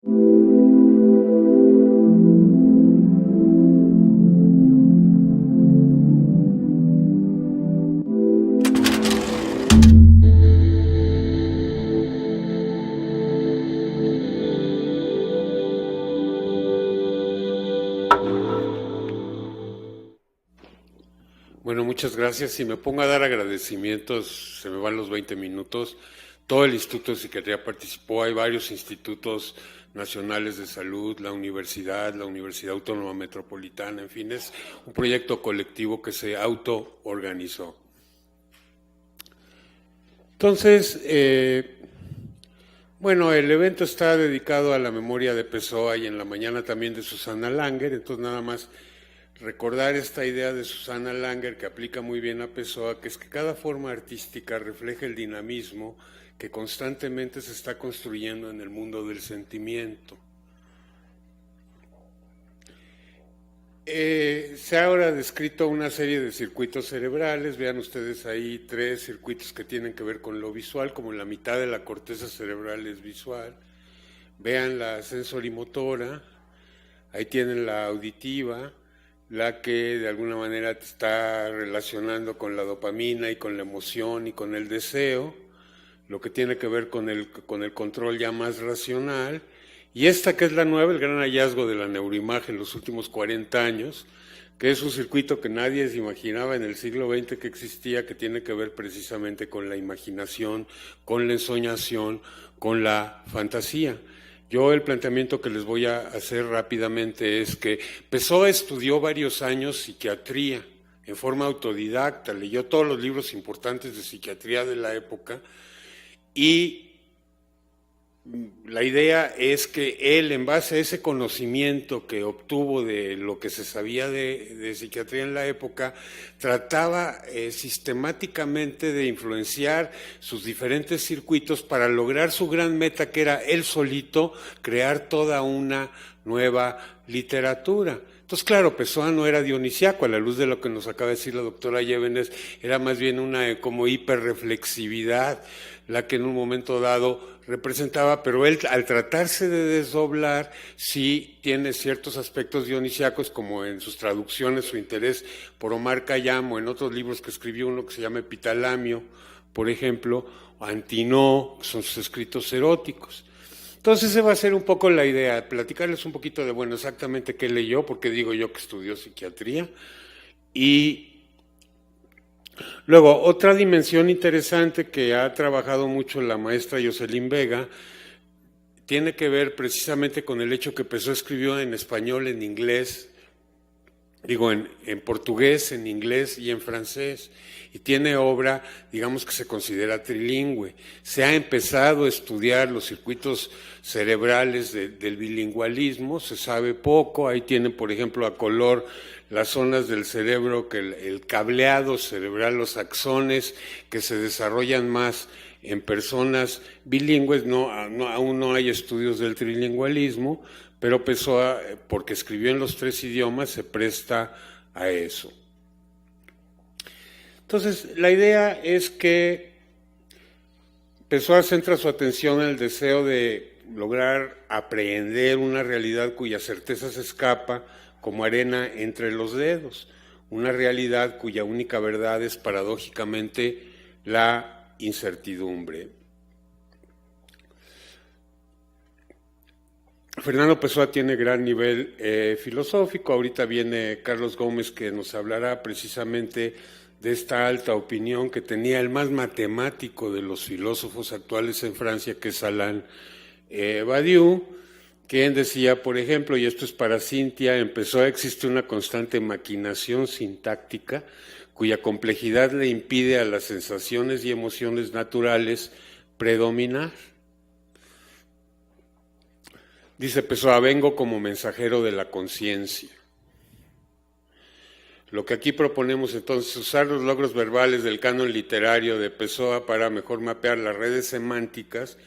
Bueno, muchas gracias. Si me pongo a dar agradecimientos, se me van los 20 minutos. Todo el Instituto de Psiquiatría participó, hay varios institutos nacionales de salud, la Universidad Autónoma Metropolitana, en fin, es un proyecto colectivo que se autoorganizó. Entonces, bueno, el evento está dedicado a la memoria de Pessoa y en la mañana también de Susana Langer, entonces nada más recordar esta idea de Susana Langer que aplica muy bien a Pessoa, que es que cada forma artística refleja el dinamismo que constantemente se está construyendo en el mundo del sentimiento. Se ha ahora descrito una serie de circuitos cerebrales, vean ustedes ahí 3 circuitos que tienen que ver con lo visual, como la mitad de la corteza cerebral es visual. Vean la sensorimotora, ahí tienen la auditiva, la que de alguna manera te está relacionando con la dopamina y con la emoción y con el deseo, lo que tiene que ver con el control ya más racional, y esta que es la nueva, el gran hallazgo de la neuroimagen en los últimos 40 años, que es un circuito que nadie se imaginaba en el siglo XX que existía, que tiene que ver precisamente con la imaginación, con la ensoñación, con la fantasía. Yo el planteamiento que les voy a hacer rápidamente es que Pessoa estudió varios años psiquiatría en forma autodidacta, leyó todos los libros importantes de psiquiatría de la época y la idea es que él, en base a ese conocimiento que obtuvo de lo que se sabía de psiquiatría en la época, trataba sistemáticamente de influenciar sus diferentes circuitos para lograr su gran meta, que era él solito crear toda una nueva literatura. Entonces, claro, Pessoa no era dionisiaco, a la luz de lo que nos acaba de decir la doctora Llévenes, era más bien una como hiperreflexividad, la que en un momento dado representaba, pero él, al tratarse de desdoblar, sí tiene ciertos aspectos dionisiacos, como en sus traducciones, su interés por Omar Khayyam, o en otros libros que escribió, uno que se llama Epitalamio, por ejemplo, o Antinó, que son sus escritos eróticos. Entonces, esa va a ser un poco la idea, platicarles un poquito de, bueno, exactamente qué leyó, porque digo yo que estudió psiquiatría, y luego, otra dimensión interesante que ha trabajado mucho la maestra Jocelyn Vega tiene que ver precisamente con el hecho que Pessoa escribió en español, en inglés, digo en portugués, en inglés y en francés, y tiene obra, digamos que se considera trilingüe. Se ha empezado a estudiar los circuitos cerebrales del bilingüalismo, se sabe poco, ahí tienen por ejemplo a color las zonas del cerebro, que el cableado cerebral, los axones que se desarrollan más en personas bilingües, aún no hay estudios del trilingüalismo, pero Pessoa, porque escribió en los 3 idiomas, se presta a eso. Entonces, la idea es que Pessoa centra su atención en el deseo de lograr aprehender una realidad cuya certeza se escapa como arena entre los dedos, una realidad cuya única verdad es paradójicamente la incertidumbre. Fernando Pessoa tiene gran nivel filosófico, ahorita viene Carlos Gómez que nos hablará precisamente de esta alta opinión que tenía el más matemático de los filósofos actuales en Francia, que es Alain Badiou, quien decía, por ejemplo, y esto es para Cintia, en Pessoa existe una constante maquinación sintáctica cuya complejidad le impide a las sensaciones y emociones naturales predominar. Dice Pessoa, vengo como mensajero de la conciencia. Lo que aquí proponemos entonces es usar los logros verbales del canon literario de Pessoa para mejor mapear las redes semánticas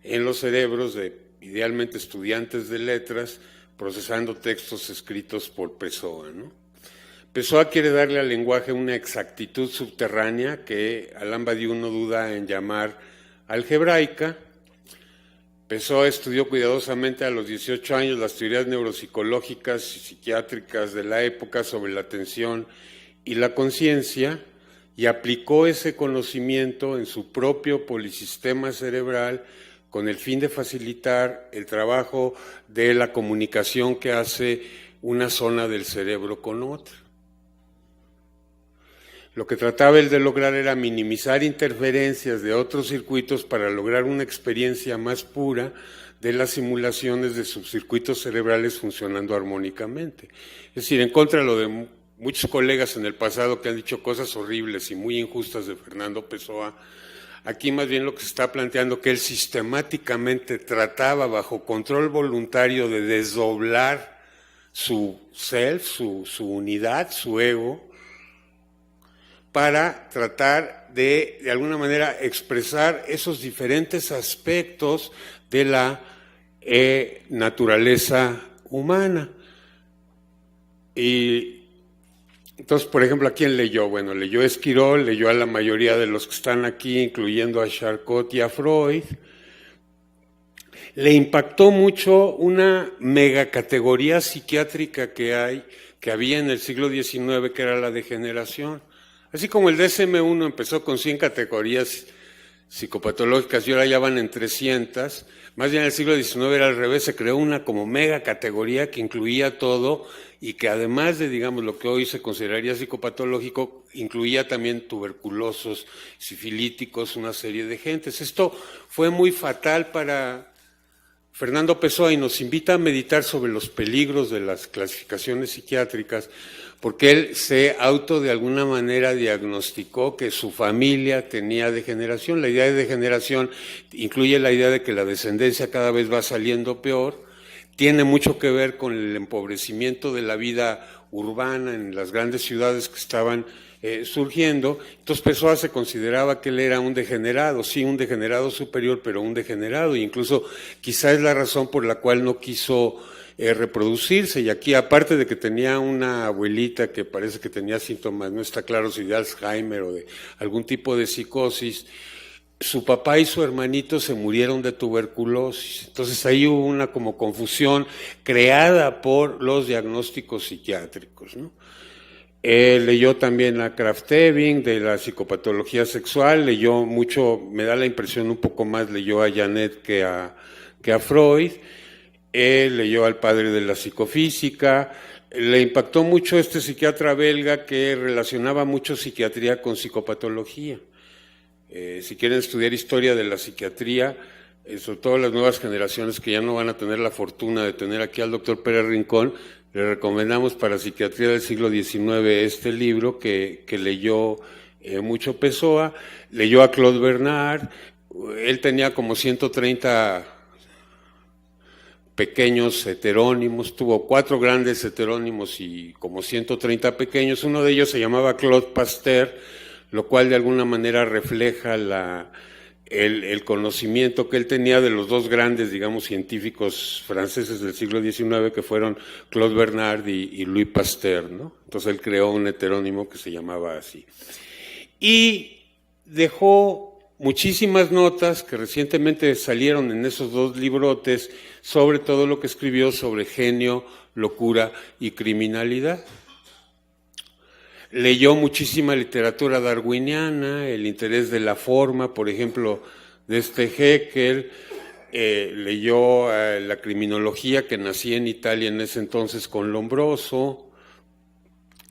en los cerebros de idealmente estudiantes de letras, procesando textos escritos por Pessoa, ¿no? Pessoa quiere darle al lenguaje una exactitud subterránea que Alain Badiou no duda en llamar algebraica, Pessoa estudió cuidadosamente a los 18 años las teorías neuropsicológicas y psiquiátricas de la época sobre la atención y la conciencia y aplicó ese conocimiento en su propio polisistema cerebral con el fin de facilitar el trabajo de la comunicación que hace una zona del cerebro con otra. Lo que trataba él de lograr era minimizar interferencias de otros circuitos para lograr una experiencia más pura de las simulaciones de subcircuitos cerebrales funcionando armónicamente. Es decir, en contra de lo de muchos colegas en el pasado que han dicho cosas horribles y muy injustas de Fernando Pessoa, aquí más bien lo que se está planteando que él sistemáticamente trataba bajo control voluntario de desdoblar su self, su unidad, su ego, para tratar de alguna manera, expresar esos diferentes aspectos de la naturaleza humana. Y entonces, por ejemplo, ¿a quién leyó? Bueno, leyó a Esquirol, leyó a la mayoría de los que están aquí, incluyendo a Charcot y a Freud. Le impactó mucho una megacategoría psiquiátrica que había en el siglo XIX, que era la degeneración. Así como el DSM-1 empezó con 100 categorías psicopatológicas y ahora ya van en 300, más bien en el siglo XIX era al revés, se creó una como mega categoría que incluía todo y que además de, digamos, lo que hoy se consideraría psicopatológico, incluía también tuberculosos, sifilíticos, una serie de gentes. Esto fue muy fatal para Fernando Pessoa y nos invita a meditar sobre los peligros de las clasificaciones psiquiátricas, porque él se de alguna manera diagnosticó que su familia tenía degeneración. La idea de degeneración incluye la idea de que la descendencia cada vez va saliendo peor, tiene mucho que ver con el empobrecimiento de la vida urbana en las grandes ciudades que estaban surgiendo. Entonces Pessoa se consideraba que él era un degenerado, sí, un degenerado superior, pero un degenerado, e incluso quizá es la razón por la cual no quiso reproducirse. Y aquí, aparte de que tenía una abuelita que parece que tenía síntomas, no está claro si de Alzheimer o de algún tipo de psicosis, su papá y su hermanito se murieron de tuberculosis. Entonces ahí hubo una como confusión creada por los diagnósticos psiquiátricos, ¿no? Leyó también a Kraft-Ebing de la psicopatología sexual, leyó mucho, me da la impresión un poco más, leyó a Janet que a Freud. Leyó al padre de la psicofísica. Le impactó mucho este psiquiatra belga que relacionaba mucho psiquiatría con psicopatología. Si quieren estudiar historia de la psiquiatría, sobre todo las nuevas generaciones que ya no van a tener la fortuna de tener aquí al doctor Pérez Rincón, le recomendamos para psiquiatría del siglo XIX este libro que leyó mucho Pessoa. Leyó a Claude Bernard. Él tenía como 130 pequeños heterónimos, tuvo 4 grandes heterónimos y como 130 pequeños. Uno de ellos se llamaba Claude Pasteur, lo cual de alguna manera refleja el conocimiento que él tenía de los 2 grandes, digamos, científicos franceses del siglo XIX, que fueron Claude Bernard y Louis Pasteur, ¿no? Entonces él creó un heterónimo que se llamaba así. Y dejó muchísimas notas que recientemente salieron en esos 2 librotes sobre todo lo que escribió sobre genio, locura y criminalidad. Leyó muchísima literatura darwiniana, el interés de la forma, por ejemplo, de Haeckel. Leyó la criminología que nacía en Italia en ese entonces con Lombroso.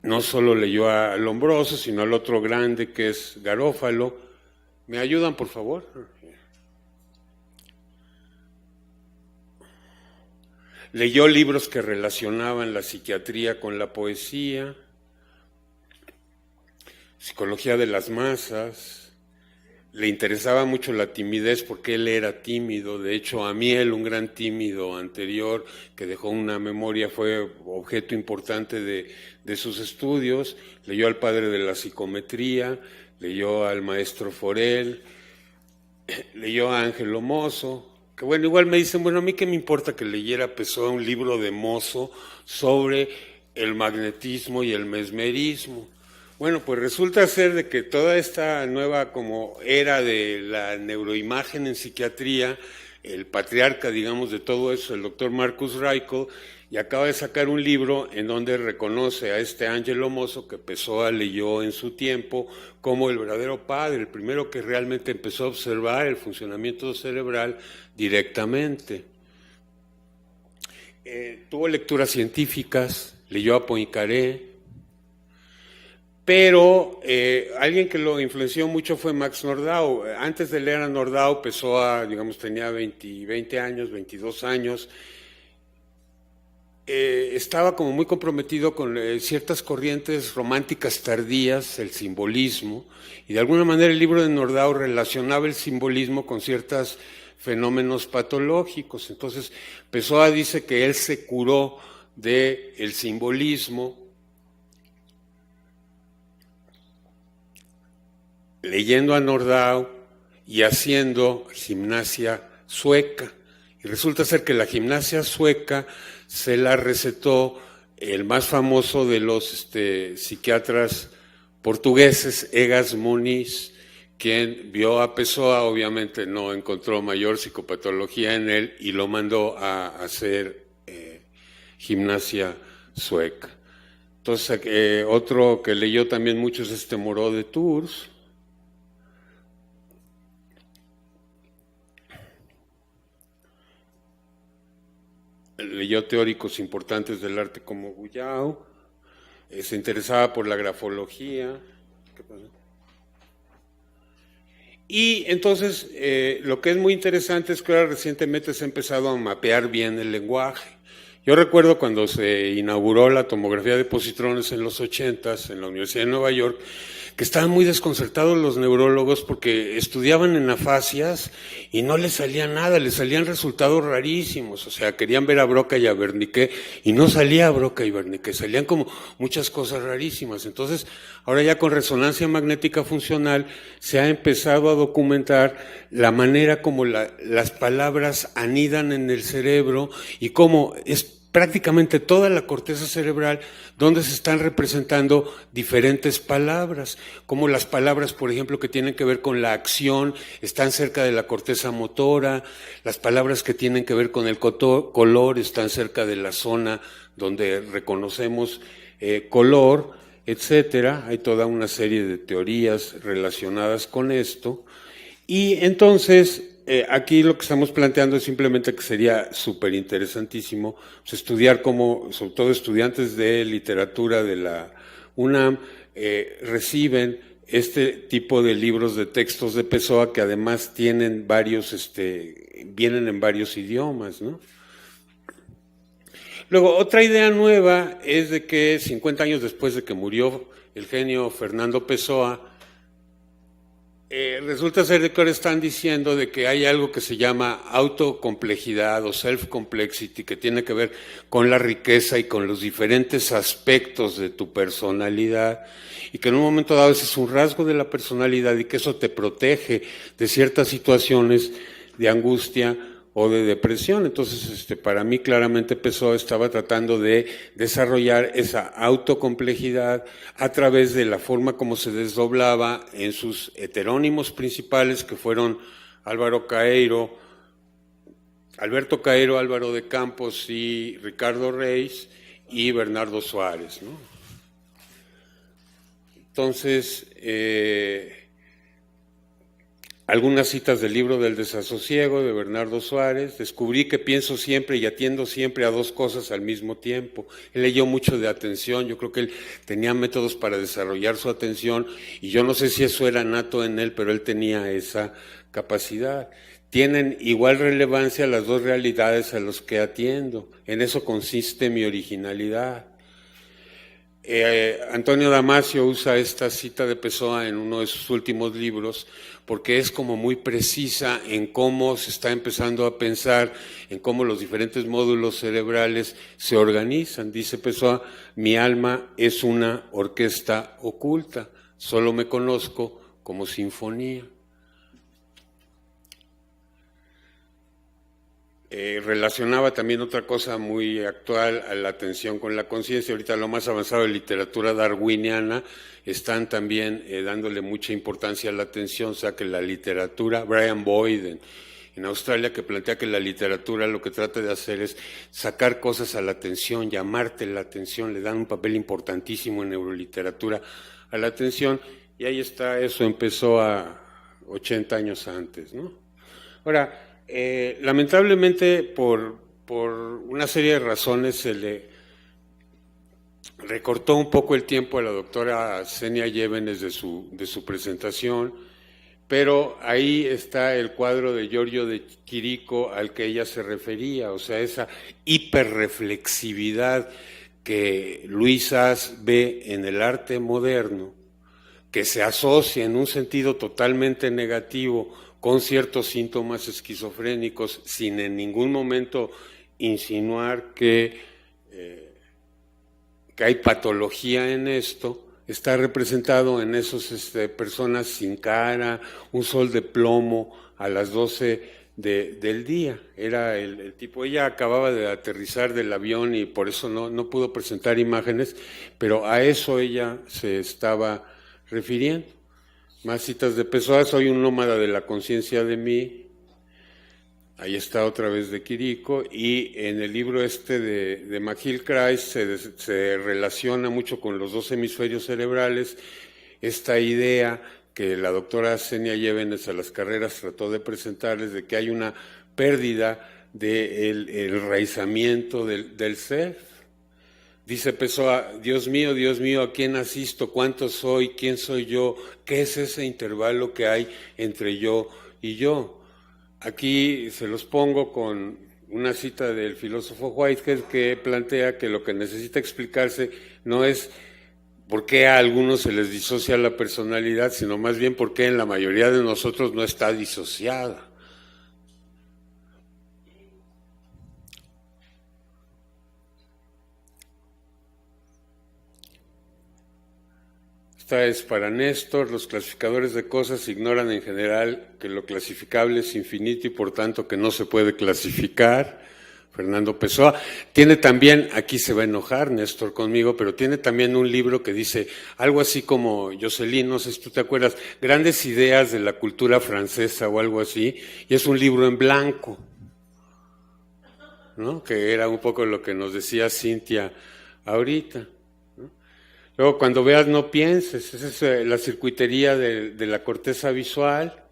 No solo leyó a Lombroso, sino al otro grande que es Garófalo. ¿Me ayudan, por favor? Leyó libros que relacionaban la psiquiatría con la poesía, psicología de las masas. Le interesaba mucho la timidez porque él era tímido. De hecho, Amiel, un gran tímido anterior que dejó una memoria, fue objeto importante de sus estudios. Leyó al padre de la psicometría, leyó al maestro Forel, leyó a Ángelo Mozo, que bueno, igual me dicen, bueno, a mí qué me importa que leyera Pessoa un libro de Mozo sobre el magnetismo y el mesmerismo. Bueno, pues resulta ser de que toda esta nueva como era de la neuroimagen en psiquiatría el patriarca, digamos, de todo eso, el doctor Marcus Reichel, y acaba de sacar un libro en donde reconoce a este Angelo Mozo, que Pessoa leyó en su tiempo, como el verdadero padre, el primero que realmente empezó a observar el funcionamiento cerebral directamente. Tuvo lecturas científicas, leyó a Poincaré, pero alguien que lo influenció mucho fue Max Nordau. Antes de leer a Nordau, Pessoa, digamos, tenía 20 años, 22 años. Estaba como muy comprometido con ciertas corrientes románticas tardías, el simbolismo, y de alguna manera el libro de Nordau relacionaba el simbolismo con ciertos fenómenos patológicos. Entonces, Pessoa dice que él se curó del simbolismo leyendo a Nordau y haciendo gimnasia sueca. Y resulta ser que la gimnasia sueca se la recetó el más famoso de los psiquiatras portugueses, Egas Muniz, quien vio a Pessoa, obviamente no encontró mayor psicopatología en él y lo mandó a hacer gimnasia sueca. Entonces, otro que leyó también mucho es Moreau de Tours. Leyó teóricos importantes del arte como Guyau, se interesaba por la grafología. ¿Qué pasó? Y entonces lo que es muy interesante es que ahora recientemente se ha empezado a mapear bien el lenguaje. Yo recuerdo cuando se inauguró la tomografía de positrones en los 80s en la Universidad de Nueva York, que estaban muy desconcertados los neurólogos porque estudiaban en afasias y no les salía nada, les salían resultados rarísimos. O sea, querían ver a Broca y a Wernicke y no salía Broca y Wernicke, salían como muchas cosas rarísimas. Entonces, ahora ya con resonancia magnética funcional se ha empezado a documentar la manera como las palabras anidan en el cerebro y cómo es prácticamente toda la corteza cerebral donde se están representando diferentes palabras, como las palabras, por ejemplo, que tienen que ver con la acción, están cerca de la corteza motora, las palabras que tienen que ver con el color están cerca de la zona donde reconocemos color, etcétera. Hay toda una serie de teorías relacionadas con esto. Y entonces, aquí lo que estamos planteando es simplemente que sería súper interesantísimo estudiar cómo, sobre todo estudiantes de literatura de la UNAM, reciben este tipo de libros de textos de Pessoa que además tienen varios, vienen en varios idiomas, ¿no? Luego, otra idea nueva es de que 50 años después de que murió el genio Fernando Pessoa, resulta ser que ahora están diciendo de que hay algo que se llama autocomplejidad o self-complexity, que tiene que ver con la riqueza y con los diferentes aspectos de tu personalidad, y que en un momento dado ese es un rasgo de la personalidad y que eso te protege de ciertas situaciones de angustia o de depresión. Entonces, para mí claramente Pessoa estaba tratando de desarrollar esa autocomplejidad a través de la forma como se desdoblaba en sus heterónimos principales, que fueron Alberto Caeiro, Álvaro de Campos y Ricardo Reis y Bernardo Suárez, ¿no? Entonces, algunas citas del libro del desasosiego de Bernardo Suárez. Descubrí que pienso siempre y atiendo siempre a dos cosas al mismo tiempo. Él leyó mucho de atención, yo creo que él tenía métodos para desarrollar su atención y yo no sé si eso era nato en él, pero él tenía esa capacidad. Tienen igual relevancia las dos realidades a las que atiendo. En eso consiste mi originalidad. Antonio Damasio usa esta cita de Pessoa en uno de sus últimos libros porque es como muy precisa en cómo se está empezando a pensar, en cómo los diferentes módulos cerebrales se organizan. Dice Pessoa, mi alma es una orquesta oculta, solo me conozco como sinfonía. Relacionaba también otra cosa muy actual a la atención con la conciencia. Ahorita lo más avanzado de literatura darwiniana están también dándole mucha importancia a la atención, o sea que la literatura, Brian Boyd en Australia, que plantea que la literatura lo que trata de hacer es sacar cosas a la atención, llamarte la atención, le dan un papel importantísimo en neuroliteratura a la atención, y ahí está, eso empezó a 80 años antes, ¿no? Ahora, lamentablemente por una serie de razones se le recortó un poco el tiempo a la doctora Xenia Llévenes de su presentación, pero ahí está el cuadro de Giorgio de Chirico al que ella se refería, o sea, esa hiperreflexividad que Luis Sas ve en el arte moderno, que se asocia en un sentido totalmente negativo con ciertos síntomas esquizofrénicos, sin en ningún momento insinuar que hay patología en esto, está representado en esos personas sin cara, un sol de plomo a las 12 del día. Era el tipo, ella acababa de aterrizar del avión y por eso no pudo presentar imágenes, pero a eso ella se estaba refiriendo. Más citas de Pessoa, soy un nómada de la conciencia de mí. Ahí está otra vez de Chirico, y en el libro de McGill-Kreiss se relaciona mucho con los dos hemisferios cerebrales, esta idea que la doctora Xenia Llévenes a las carreras trató de presentarles de que hay una pérdida del enraizamiento del ser. Dice Pessoa, Dios mío, ¿a quién asisto? ¿Cuánto soy? ¿Quién soy yo? ¿Qué es ese intervalo que hay entre yo y yo? Aquí se los pongo con una cita del filósofo Whitehead que plantea que lo que necesita explicarse no es por qué a algunos se les disocia la personalidad, sino más bien por qué en la mayoría de nosotros no está disociada. Esta es para Néstor, los clasificadores de cosas ignoran en general que lo clasificable es infinito y por tanto que no se puede clasificar. Fernando Pessoa. Tiene también, aquí se va a enojar Néstor conmigo, pero tiene también un libro que dice algo así como, Jocelyn, no sé si tú te acuerdas, Grandes ideas de la cultura francesa o algo así, y es un libro en blanco, ¿no? Que era un poco lo que nos decía Cintia ahorita. Luego, cuando veas, no pienses, esa es la circuitería de la corteza visual.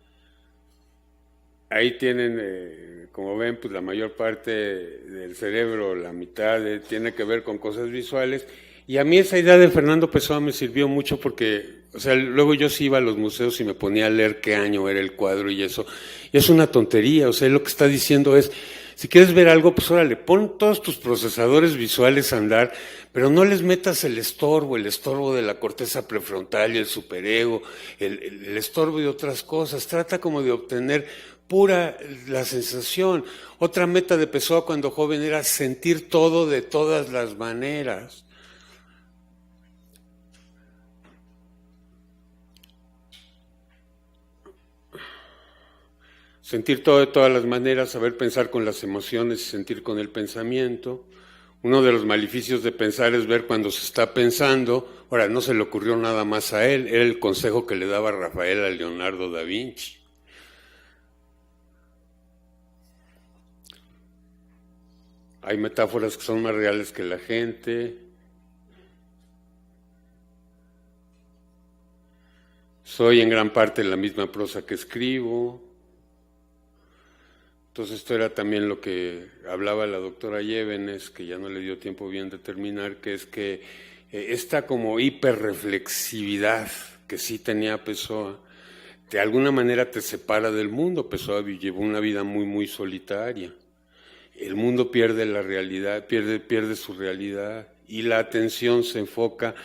Ahí tienen, como ven, pues la mayor parte del cerebro, la mitad, tiene que ver con cosas visuales. Y a mí esa idea de Fernando Pessoa me sirvió mucho porque, o sea, luego yo sí iba a los museos y me ponía a leer qué año era el cuadro y eso. Y es una tontería, o sea, lo que está diciendo es, si quieres ver algo, pues órale, pon todos tus procesadores visuales a andar, pero no les metas el estorbo de la corteza prefrontal y el superego, el estorbo de otras cosas. Trata como de obtener pura la sensación. Otra meta de Pessoa cuando joven era sentir todo de todas las maneras. Sentir todo de todas las maneras, saber pensar con las emociones y sentir con el pensamiento. Uno de los maleficios de pensar es ver cuando se está pensando. Ahora, no se le ocurrió nada más a él, era el consejo que le daba Rafael a Leonardo da Vinci. Hay metáforas que son más reales que la gente. Soy en gran parte la misma prosa que escribo. Entonces esto era también lo que hablaba la doctora Llévenes, que ya no le dio tiempo bien de terminar, que es que esta como hiperreflexividad que sí tenía Pessoa, de alguna manera te separa del mundo. Pessoa llevó una vida muy, muy solitaria. El mundo pierde la realidad, pierde su realidad y la atención se enfoca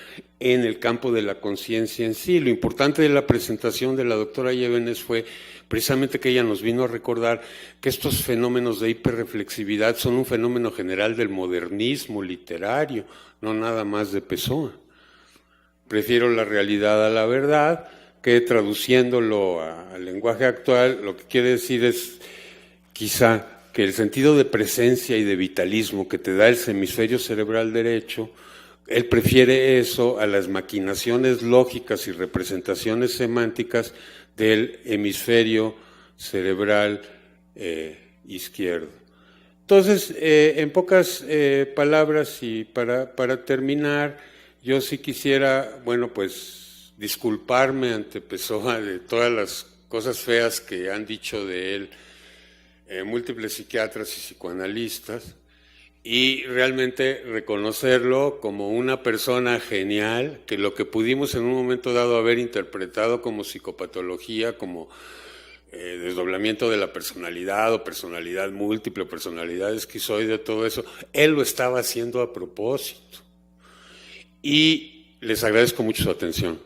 en el campo de la conciencia en sí. Lo importante de la presentación de la doctora Llévenes fue precisamente que ella nos vino a recordar que estos fenómenos de hiperreflexividad son un fenómeno general del modernismo literario, no nada más de Pessoa. Prefiero la realidad a la verdad, que traduciéndolo al lenguaje actual, lo que quiere decir es quizá que el sentido de presencia y de vitalismo que te da el hemisferio cerebral derecho, él prefiere eso a las maquinaciones lógicas y representaciones semánticas del hemisferio cerebral izquierdo. Entonces, en pocas palabras y para terminar, yo sí quisiera, bueno, pues disculparme ante Pessoa de todas las cosas feas que han dicho de él múltiples psiquiatras y psicoanalistas, y realmente reconocerlo como una persona genial, que lo que pudimos en un momento dado haber interpretado como psicopatología, como desdoblamiento de la personalidad o personalidad múltiple, personalidad esquizoide, todo eso, él lo estaba haciendo a propósito. Y les agradezco mucho su atención.